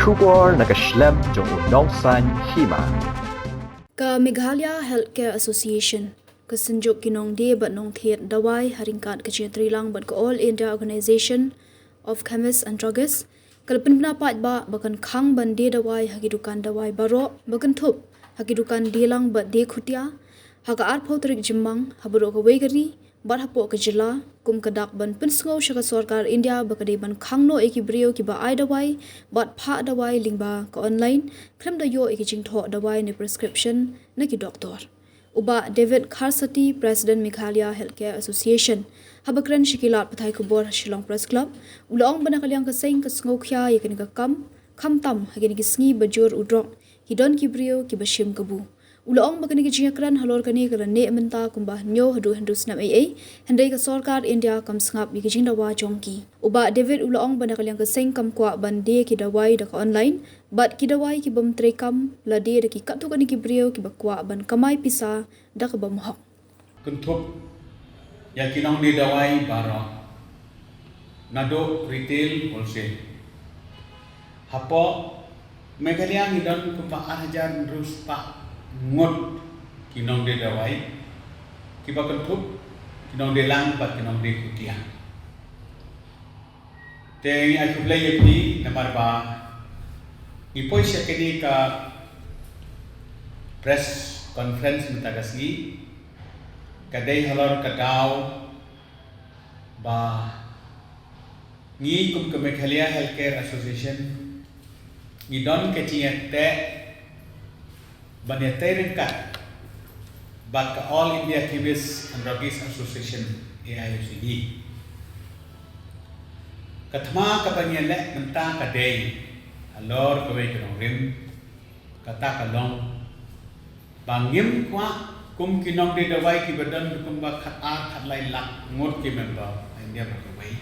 Shubor nakaslem jong unongsan hima. Ka Meghalaya Healthcare Association kesenjuk kinong dia bat nong thiet dawai haringkat kecil trilang bat ke All India Organization of Chemists and Druggists kalpun pendapat ba bakan khang ban dia dawai hakidukan dawai baro bakan thup hakidukan dilang bat dia khutia haga arpau terik jemang haburo ke wegari bat hapo ke jela kum kedak ban pensngau syaka sarkar India bakade ban khang no eki brio ki ba ai dawai bat pha dawai lingba ke online krem da yo eki jingtho dawai ni prescription na ki doktor uba David Kharsati President Meghalaya Healthcare Association habakran shikilat pathai kubor Shillong Press Club ulong banakalyang kasing kasngau khya yakini ka kam tam hagini ki sngi bajur udrok hidon ki brio ki bashim kabu ulong bakani ki jingakran halor kani kala ne menta kumba nyo hadu handu snap ai handai ka sarkar India kam sngap bi ki jingdawa jongki uba David ulong banakalyang kasing kam kwa bande ki dawai da ka online bat ki dawai ki bam trekam la de ki katu kani ki brio ki bakwa ban kamai pisa da ka bam hok kuntup ya kinong di dawai barang nado retail wholesale hapo Meghalaya ngidon kumpa ajar terus pak ngot kinong di dawai kiba kuntup kinong di lang pat kinong di kutia te ay kublay yakni namar ba ipoy siya kini ka press conference matagasgi kadai halor kadaw ba ngi kum ke Meghalaya Healthcare Association ngidon keciyat te banyate ringkat bat ka All India Chemists and Druggists Association AIOCD katma kapanyele menta kadai halor kawai kanong rim kata kalong bangim kwa kum kinong di dawai ki badan kum ba khat lai lak ngot ki member India bakawai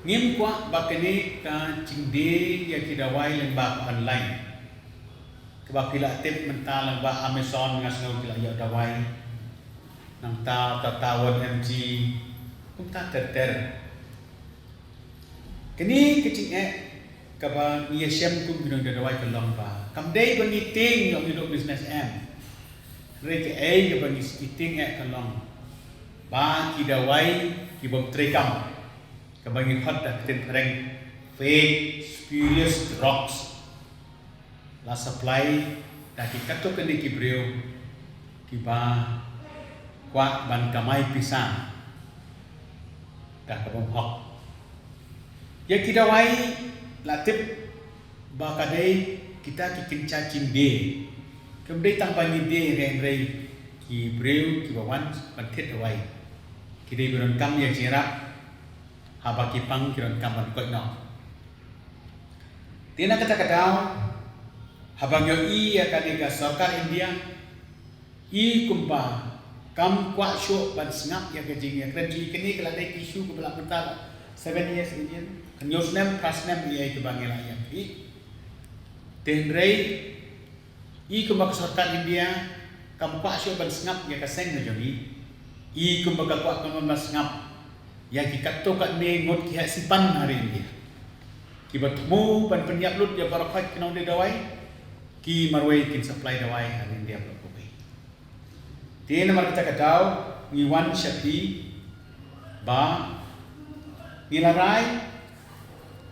ngim kwa bakani ka chingde ya ki dawai lembak online keba pila tip menta lembak Amazon ngasno pila ya dawai nang ta tawon MG kum ta ter kini kecing kaba niya siyam kum kinong di dawai kalong ba kamday bangiting yung hidok business Reke ke bagi skiting kalong ba ki dawai ki bom trekam ke bagi hot dak ten pereng fake spurious drugs la supply dak ki kato kini ki brio ki ba kwa ban kamai pisang dak bom hok ya ki dawai la tip ba kadai kita ki kinca cinde kemudian tambah ni dia rei ki breu ki bawan bantet awai ki dei beron kam ya jira haba ki pang ki ron kam ban koi no tina kata kadau haba ngyo I ya kaniga sarkar India I kumpa kam kwa syo ban sngap ya ke jing ya kredji kini kala dei isu ke belak mental 7 years Indian kanyos nem prasnem ia ke bangela ya I ten rei I kumbaga sarkar India kampa syo ban sngap ya kaseng na jami I kumbaga kwa kan ban sngap ya ki katto ka ne ngot ki hasipan hari India ki batmu ban penyap lut ya barakat kinong de dawai ki marway kin supply dawai hari India berkopi tin mar kita kataw ni wan shakti ba nilarai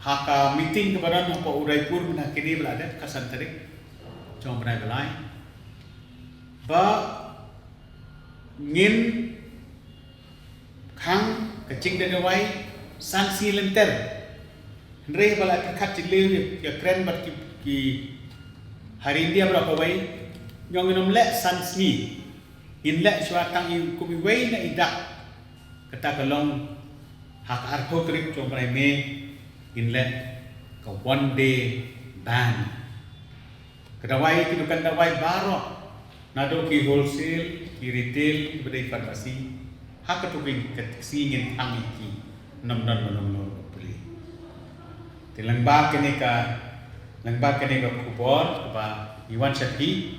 haka meeting kebaran apa Udaipur na kini belada kasantarik trong benai belai ba ngin khang kecing de dawai sanksi lenter re bala kat cile ya kren bat ki hari India berapa wai nyong inom le sanksi in le syuatang i kumi wai na idak kata kalong hak arko trip trong benai me in le ka one day ban kedawai ki dukan dawai baro nado ki wholesale ki retail ki bedai farmasi hak tu ki singin ang ki nom beli tilangba kene ka kubor ba iwan shaki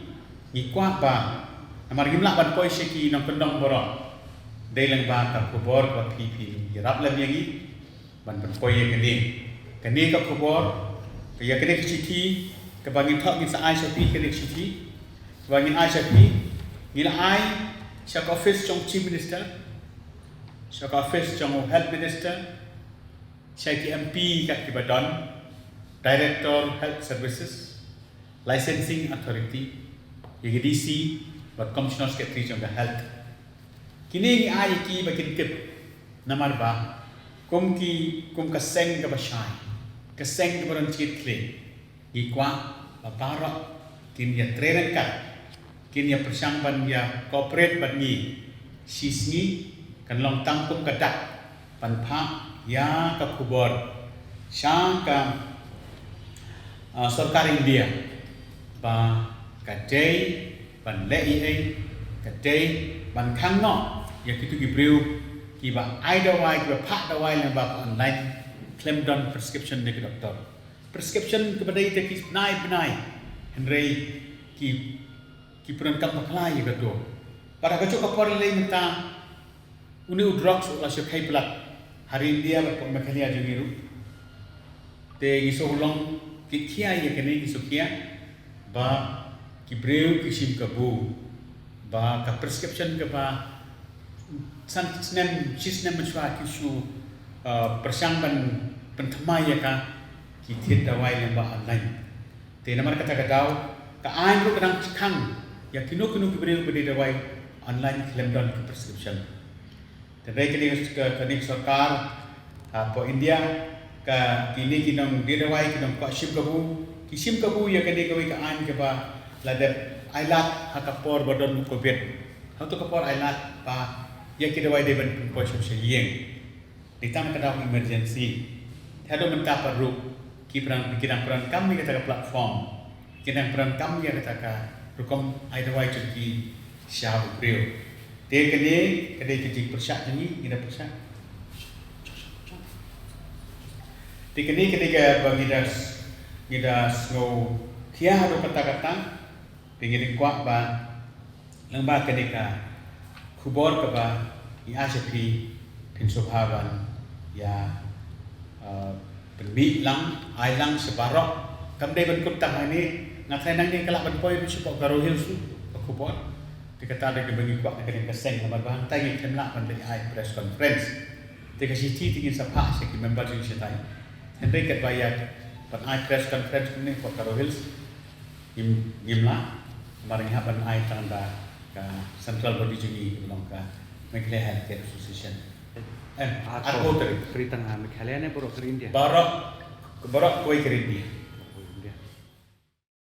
ni kwa ba namar gimla ban koi shaki nom pendong boro dai langba ka kubor ba pipi yarap lam yangi ban koi kene ka kubor Kaya kena keciti kebangin thok ni sa ai sapi kena keciti kebangin ai sapi ngila ai syak office trong chief minister syak office trong health minister syak MP kat Ibadan director health services licensing authority YGDC và commissioner secretary trong health kini ni ai ki bakin tip namar ba kum kaseng ka basai kaseng ka baron chit kle gi kwa ba para kin ya trainer kat kin ya persangban ya corporate ban ni sisni kan long tang kum kadak pan pha ya ka khubor sang ka sarkar India ba kadai ban lei kadai ban khang no ya kitu gibreu ki ba ai dawai ki ba pha dawai le ba online claim done prescription de doktor prescription kepada kita ki benai henry ki peran kam maklai ya to pada kacau kapor le minta uni drugs la shakai plat hari India ba makhalia jangiru te iso long ki kia ya kene iso kia ba ki breu ki sim kabu ba ka prescription ke ba san sistem mencua kisu persangban pentemai ya ka ki thiet dawai lemba online te namar kata kadau ka ain ru kadang khang ya kino ki breu bede dawai online claim don ke prescription te dai kini kini sarkar po India ka kini kinong de dawai kinong ka sim kabu ya kini kawai ka ain ke ba ladat ailat hakapor badon covid hatu kapor ailat pa ya kita wai de ban po social yeng ditam kadang emergency thado menta perlu kiprang peran kami kata platform kita peran kami ya kata ka rukom ai wai cuki sya breu te kene kejik persyak ni kita persyak te kene ketika bagi das ngo kia hado kata pingin kuat ba lembah kenika kubor ke ba ia sepi pinsobhaban ya penbi lang ai lang sebarok kamdai ban kutang ini ngatai nang ni kelak ban poi support garo hilsu kubor dikata ada bagi kuat kenika seng lamar bang tai kemlak ban dari ai press conference tika siti tingin sapha seki member jing setai hendai kat bayat ban ai press conference ni kuat garo hils gimla barang haban ai tanda ka central body jungi belum ka Meghalaya Healthcare Association atau Kritang Meghalaya ne borok ke India borok koi ke India